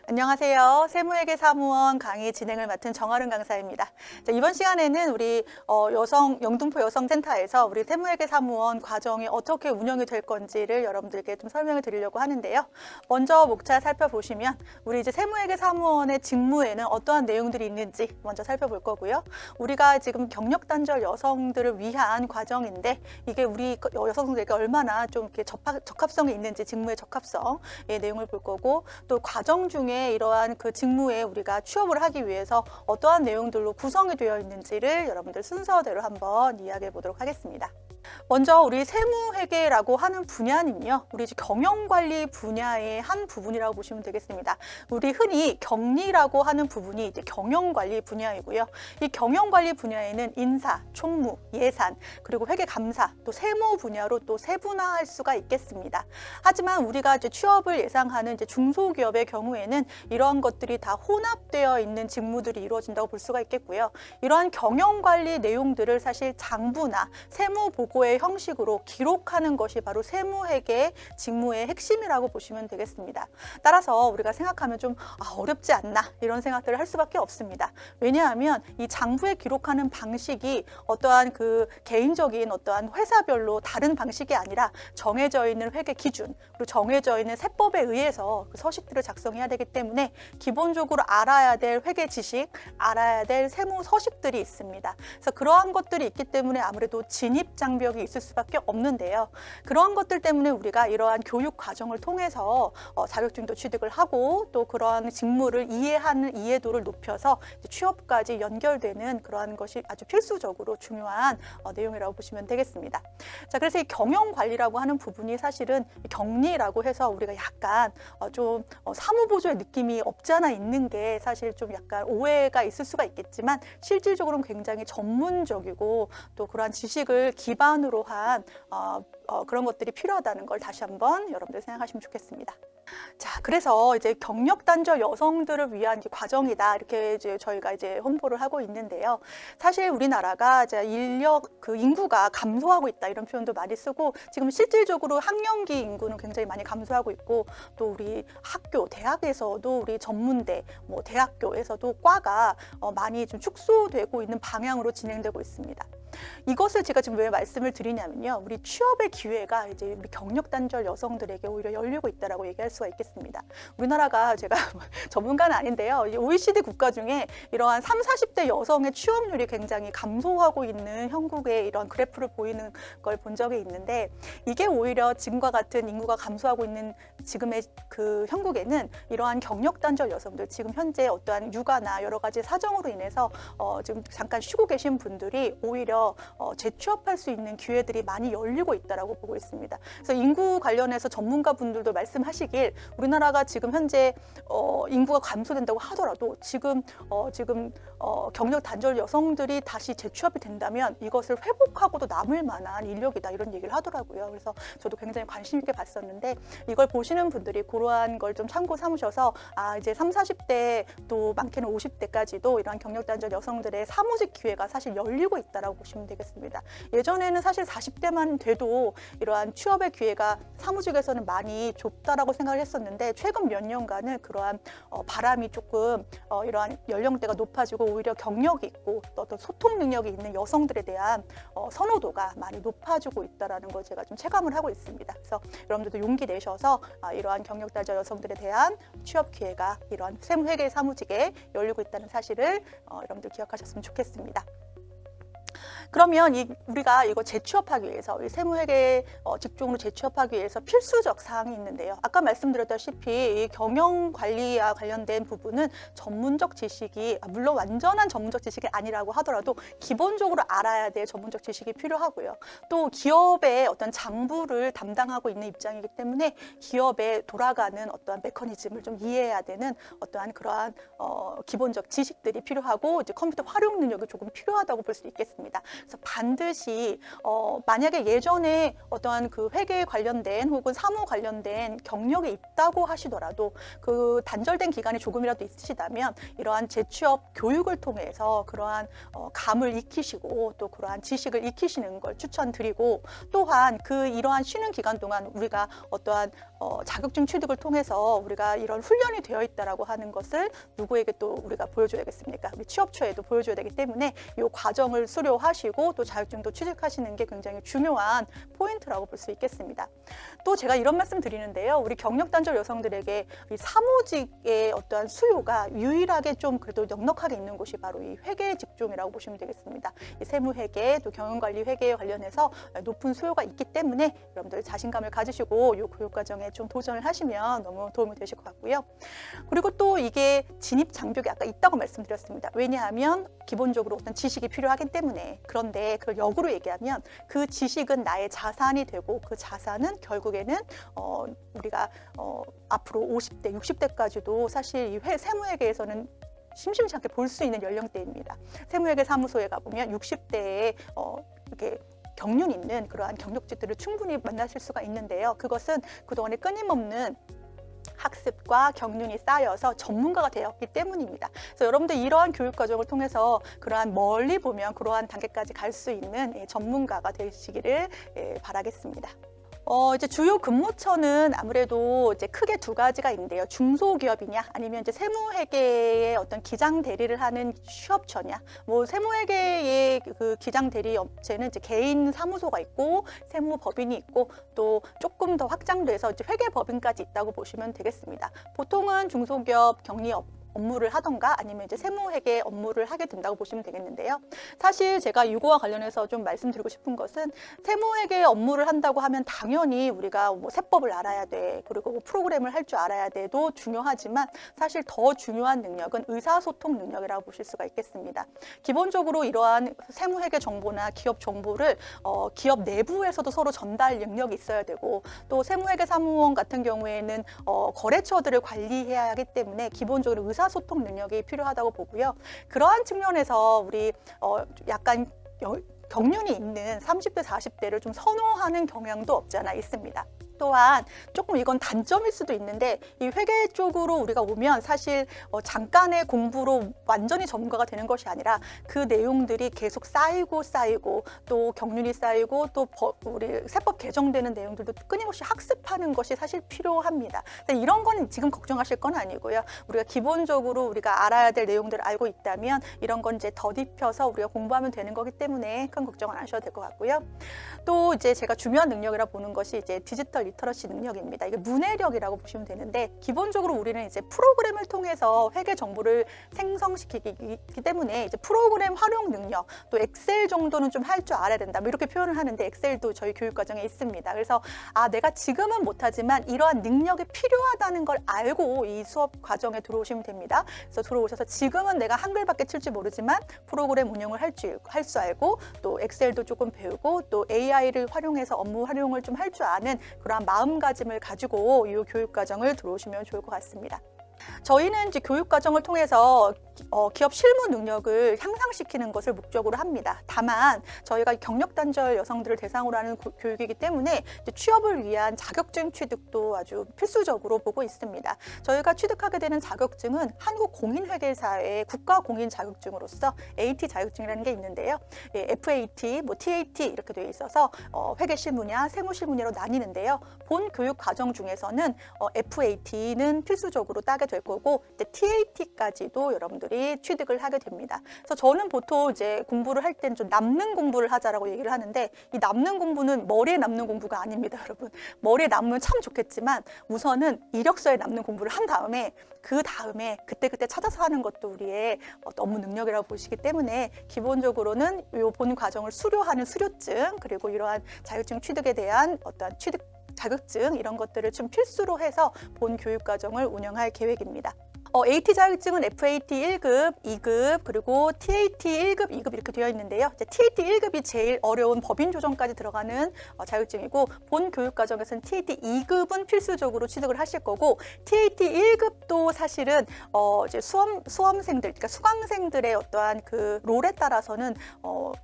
안녕하세요. 세무회계사무원 강의 진행을 맡은 정아름 강사입니다. 자, 이번 시간에는 우리 영등포 여성센터에서 우리 세무회계사무원 과정이 어떻게 운영이 될 건지를 여러분들께 좀 설명을 드리려고 하는데요. 먼저 목차 살펴보시면 우리 이제 세무회계사무원의 직무에는 어떠한 내용들이 있는지 먼저 살펴볼 거고요. 우리가 지금 경력 단절 여성들을 위한 과정인데 이게 우리 여성들에게 얼마나 좀 이렇게 적합성이 있는지 직무의 적합성의 내용을 볼 거고 또 과정 중에 이러한 그 직무에 우리가 취업을 하기 위해서 어떠한 내용들로 구성이 되어 있는지를 여러분들 순서대로 한번 이야기해 보도록 하겠습니다. 먼저 우리 세무회계라고 하는 분야는요, 우리 경영관리 분야의 한 부분이라고 보시면 되겠습니다. 우리 흔히 경리라고 하는 부분이 이제 경영관리 분야이고요. 이 경영관리 분야에는 인사, 총무, 예산, 그리고 회계감사, 또 세무 분야로 또 세분화할 수가 있겠습니다. 하지만 우리가 이제 취업을 예상하는 이제 중소기업의 경우에는 이러한 것들이 다 혼합되어 있는 직무들이 이루어진다고 볼 수가 있겠고요. 이러한 경영관리 내용들을 사실 장부나 세무보고의 형식으로 기록하는 것이 바로 세무회계 직무의 핵심이라고 보시면 되겠습니다. 따라서 우리가 생각하면 좀 어렵지 않나 이런 생각들을 할 수밖에 없습니다. 왜냐하면 이 장부에 기록하는 방식이 어떠한 그 개인적인 어떠한 회사별로 다른 방식이 아니라 정해져 있는 회계 기준 그리고 정해져 있는 세법에 의해서 그 서식들을 작성해야 되기 때문에 기본적으로 알아야 될 회계 지식, 알아야 될 세무 서식들이 있습니다. 그래서 그러한 것들이 있기 때문에 아무래도 진입 장벽이 있을 수밖에 없는데요. 그런 것들 때문에 우리가 이러한 교육 과정을 통해서 자격증도 취득을 하고 또 그러한 직무를 이해하는 이해도를 높여서 취업까지 연결되는 그러한 것이 아주 필수적으로 중요한 내용이라고 보시면 되겠습니다. 자, 그래서 이 경영관리라고 하는 부분이 사실은 경리라고 해서 우리가 약간 좀 사무보조의 느낌이 없지 않아 있는 게 사실 좀 약간 오해가 있을 수가 있겠지만 실질적으로는 굉장히 전문적이고 또 그러한 지식을 기반으로 한 그런 것들이 필요하다는 걸 다시 한번 여러분들 생각하시면 좋겠습니다. 자, 그래서 이제 경력 단절 여성들을 위한 과정이다 이렇게 이제 저희가 이제 홍보를 하고 있는데요. 사실 우리나라가 이제 인구가 감소하고 있다 이런 표현도 많이 쓰고 지금 실질적으로 학령기 인구는 굉장히 많이 감소하고 있고 또 우리 학교, 대학에서도 우리 전문대, 뭐 대학교에서도 과가 많이 좀 축소되고 있는 방향으로 진행되고 있습니다. 이것을 제가 지금 왜 말씀을 드리냐면요. 우리 취업의 기회가 이제 우리 경력 단절 여성들에게 오히려 열리고 있다라고 얘기할 수가 있겠습니다. 우리나라가 제가 전문가는 아닌데요. OECD 국가 중에 이러한 30, 40대 여성의 취업률이 굉장히 감소하고 있는 형국의 이런 그래프를 보이는 걸 본 적이 있는데 이게 오히려 지금과 같은 인구가 감소하고 있는 지금의 그 형국에는 이러한 경력 단절 여성들 지금 현재 어떠한 육아나 여러 가지 사정으로 인해서 지금 잠깐 쉬고 계신 분들이 오히려 재취업할 수 있는 기회들이 많이 열리고 있다라고 보고 있습니다. 그래서 인구 관련해서 전문가분들도 말씀하시길 우리나라가 지금 현재 인구가 감소된다고 하더라도 지금 경력 단절 여성들이 다시 재취업이 된다면 이것을 회복하고도 남을 만한 인력이다 이런 얘기를 하더라고요. 그래서 저도 굉장히 관심 있게 봤었는데 이걸 보시는 분들이 그러한 걸 좀 참고 삼으셔서 이제 30, 40대 또 많게는 50대까지도 이러한 경력 단절 여성들의 사무직 기회가 사실 열리고 있다라고 보시면 되겠습니다. 예전에는 사실 40대만 돼도 이러한 취업의 기회가 사무직에서는 많이 좁다라고 생각을 했었는데 최근 몇 년간은 그러한 바람이 조금 이러한 연령대가 높아지고 오히려 경력이 있고 또 어떤 소통 능력이 있는 여성들에 대한 선호도가 많이 높아지고 있다는 걸 제가 좀 체감을 하고 있습니다. 그래서 여러분들도 용기 내셔서 이러한 경력 단절 여성들에 대한 취업 기회가 이러한 세무회계 사무직에 열리고 있다는 사실을 여러분들 기억하셨으면 좋겠습니다. 그러면 우리가 이거 재취업하기 위해서 이 세무회계 직종으로 재취업하기 위해서 필수적 사항이 있는데요. 아까 말씀드렸다시피 이 경영 관리와 관련된 부분은 전문적 지식이 물론 완전한 전문적 지식이 아니라고 하더라도 기본적으로 알아야 될 전문적 지식이 필요하고요. 또 기업의 어떤 장부를 담당하고 있는 입장이기 때문에 기업에 돌아가는 어떠한 메커니즘을 좀 이해해야 되는 어떠한 그러한 기본적 지식들이 필요하고 이제 컴퓨터 활용 능력이 조금 필요하다고 볼 수 있겠습니다. 그래서 반드시 만약에 예전에 어떠한 그 회계 관련된 혹은 사무 관련된 경력이 있다고 하시더라도 그 단절된 기간이 조금이라도 있으시다면 이러한 재취업 교육을 통해서 그러한 감을 익히시고 또 그러한 지식을 익히시는 걸 추천드리고, 또한 이러한 쉬는 기간 동안 우리가 어떠한 자격증 취득을 통해서 우리가 이런 훈련이 되어 있다라고 하는 것을 누구에게 또 우리가 보여줘야겠습니까? 우리 취업처에도 보여줘야 되기 때문에 이 과정을 수료하시고 또 자격증도 취득하시는 게 굉장히 중요한 포인트라고 볼 수 있겠습니다. 또 제가 이런 말씀 드리는데요. 우리 경력 단절 여성들에게 이 사무직의 어떠한 수요가 유일하게 좀 그래도 넉넉하게 있는 곳이 바로 이 회계 직종이라고 보시면 되겠습니다. 이 세무회계 또 경영관리 회계에 관련해서 높은 수요가 있기 때문에 여러분들 자신감을 가지시고 이 교육과정에 좀 도전을 하시면 너무 도움이 되실 것 같고요. 그리고 또 이게 진입 장벽이 아까 있다고 말씀드렸습니다. 왜냐하면 기본적으로 어떤 지식이 필요하기 때문에. 그런데 그걸 역으로 얘기하면 그 지식은 나의 자산이 되고 그 자산은 결국에는 우리가 앞으로 50대, 60대까지도 사실 이 세무회계에서는 심심치 않게 볼 수 있는 연령대입니다. 세무회계 사무소에 가보면 60대에 이렇게 경륜 있는 그러한 경력직들을 충분히 만나실 수가 있는데요. 그것은 그동안에 끊임없는 학습과 경륜이 쌓여서 전문가가 되었기 때문입니다. 그래서 여러분들 이러한 교육 과정을 통해서 그러한 멀리 보면 그러한 단계까지 갈 수 있는 전문가가 되시기를 바라겠습니다. 이제 주요 근무처는 아무래도 이제 크게 두 가지가 있는데요. 중소기업이냐, 아니면 이제 세무회계의 어떤 기장 대리를 하는 취업처냐. 뭐 세무회계의 그 기장 대리 업체는 이제 개인 사무소가 있고 세무법인이 있고 또 조금 더 확장돼서 이제 회계법인까지 있다고 보시면 되겠습니다. 보통은 중소기업 격리업 업무를 하던가 아니면 이제 세무회계 업무를 하게 된다고 보시면 되겠는데요. 사실 제가 이거와 관련해서 좀 말씀드리고 싶은 것은 세무회계 업무를 한다고 하면 당연히 우리가 뭐 세법을 알아야 돼, 그리고 뭐 프로그램을 할 줄 알아야 돼도 중요하지만 사실 더 중요한 능력은 의사소통 능력이라고 보실 수가 있겠습니다. 기본적으로 이러한 세무회계 정보나 기업 정보를 기업 내부에서도 서로 전달 능력이 있어야 되고, 또 세무회계 사무원 같은 경우에는 거래처들을 관리해야 하기 때문에 기본적으로 의사소통 능력이 필요하다고 보고요. 그러한 측면에서 우리 약간 경륜이 있는 30대, 40대를 좀 선호하는 경향도 없지 않아 있습니다. 또한 조금 이건 단점일 수도 있는데 이 회계 쪽으로 우리가 오면 사실 잠깐의 공부로 완전히 전문가가 되는 것이 아니라 그 내용들이 계속 쌓이고 또 경륜이 쌓이고 또 우리 세법 개정되는 내용들도 끊임없이 학습하는 것이 사실 필요합니다. 근데 이런 건 지금 걱정하실 건 아니고요. 우리가 기본적으로 우리가 알아야 될 내용들을 알고 있다면 이런 건 이제 덧입혀서 우리가 공부하면 되는 거기 때문에 큰 걱정은 안 하셔도 될 것 같고요. 또 이제 제가 중요한 능력이라 보는 것이 이제 디지털 리터러시 능력입니다. 이게 문해력이라고 보시면 되는데, 기본적으로 우리는 이제 프로그램을 통해서 회계 정보를 생성시키기 때문에 이제 프로그램 활용 능력, 또 엑셀 정도는 좀 할 줄 알아야 된다. 뭐 이렇게 표현을 하는데 엑셀도 저희 교육 과정에 있습니다. 그래서 내가 지금은 못하지만 이러한 능력이 필요하다는 걸 알고 이 수업 과정에 들어오시면 됩니다. 그래서 들어오셔서 지금은 내가 한글밖에 칠 줄 모르지만 프로그램 운영을 할 줄 알고 또 엑셀도 조금 배우고 또 AI를 활용해서 업무 활용을 좀 할 줄 아는 그러한 마음가짐을 가지고 이 교육 과정을 들어오시면 좋을 것 같습니다. 저희는 이제 교육 과정을 통해서 기업 실무 능력을 향상시키는 것을 목적으로 합니다. 다만 저희가 경력 단절 여성들을 대상으로 하는 교육이기 때문에 이제 취업을 위한 자격증 취득도 아주 필수적으로 보고 있습니다. 저희가 취득하게 되는 자격증은 한국공인회계사의 국가공인 자격증으로서 AT 자격증이라는 게 있는데요. FAT, 뭐 TAT 이렇게 되어 있어서 회계 실무냐, 세무 실무냐로 나뉘는데요. 본 교육 과정 중에서는 FAT는 필수적으로 따게 될 거고, 이제 TAT까지도 여러분들이 취득을 하게 됩니다. 그래서 저는 보통 이제 공부를 할 땐 좀 남는 공부를 하자라고 얘기를 하는데, 이 남는 공부는 머리에 남는 공부가 아닙니다, 여러분. 머리에 남으면 참 좋겠지만 우선은 이력서에 남는 공부를 한 다음에 그 다음에 그때그때 찾아서 하는 것도 우리의 업무 능력이라고 보시기 때문에 기본적으로는 이 본 과정을 수료하는 수료증, 그리고 이러한 자격증 취득에 대한 어떤 취득 자격증 이런 것들을 좀 필수로 해서 본 교육 과정을 운영할 계획입니다. AT 자격증은 FAT 1급, 2급, 그리고 TAT 1급, 2급 이렇게 되어 있는데요. 이제 TAT 1급이 제일 어려운 법인 조정까지 들어가는 자격증이고, 본 교육 과정에서는 TAT 2급은 필수적으로 취득을 하실 거고, TAT 1급도 사실은 이제 수험생들, 그러니까 수강생들의 어떠한 그 롤에 따라서는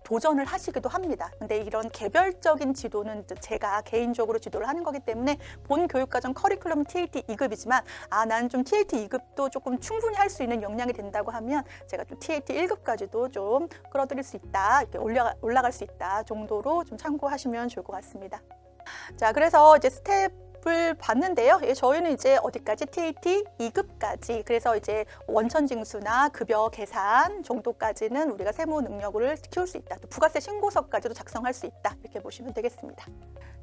도전을 하시기도 합니다. 근데 이런 개별적인 지도는 제가 개인적으로 지도를 하는 거기 때문에 본 교육과정 커리큘럼은 TAT 2급이지만 나는 좀 TAT 2급도 조금 충분히 할 수 있는 역량이 된다고 하면 제가 좀 TAT 1급까지도 좀 끌어들일 수 있다, 이렇게 올라갈 수 있다 정도로 좀 참고하시면 좋을 것 같습니다. 자, 그래서 이제 스텝을 봤는데요. 저희는 이제 어디까지 TAT 2급까지, 그래서 이제 원천징수나 급여 계산 정도까지는 우리가 세무 능력을 키울 수 있다. 또 부가세 신고서까지도 작성할 수 있다. 이렇게 보시면 되겠습니다.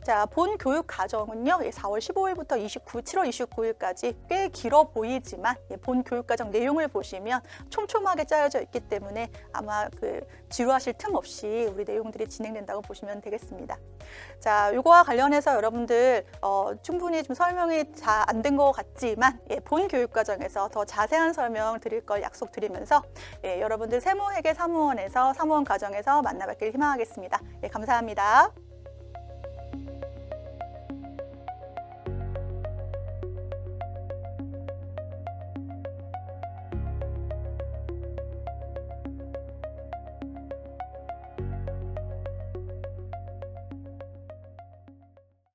자, 본 교육 과정은요, 4월 15일부터 7월 29일까지 꽤 길어 보이지만 본 교육 과정 내용을 보시면 촘촘하게 짜여져 있기 때문에 아마 지루하실 틈 없이 우리 내용들이 진행된다고 보시면 되겠습니다. 자, 이거와 관련해서 여러분들 충분히 좀 설명이 잘 안 된 것 같지만 본 교육 과정에서 더 자세한 설명 드릴 걸 약속드리면서 여러분들 세무회계 사무원에서 사무원 과정에서 만나뵙길 희망하겠습니다. 감사합니다.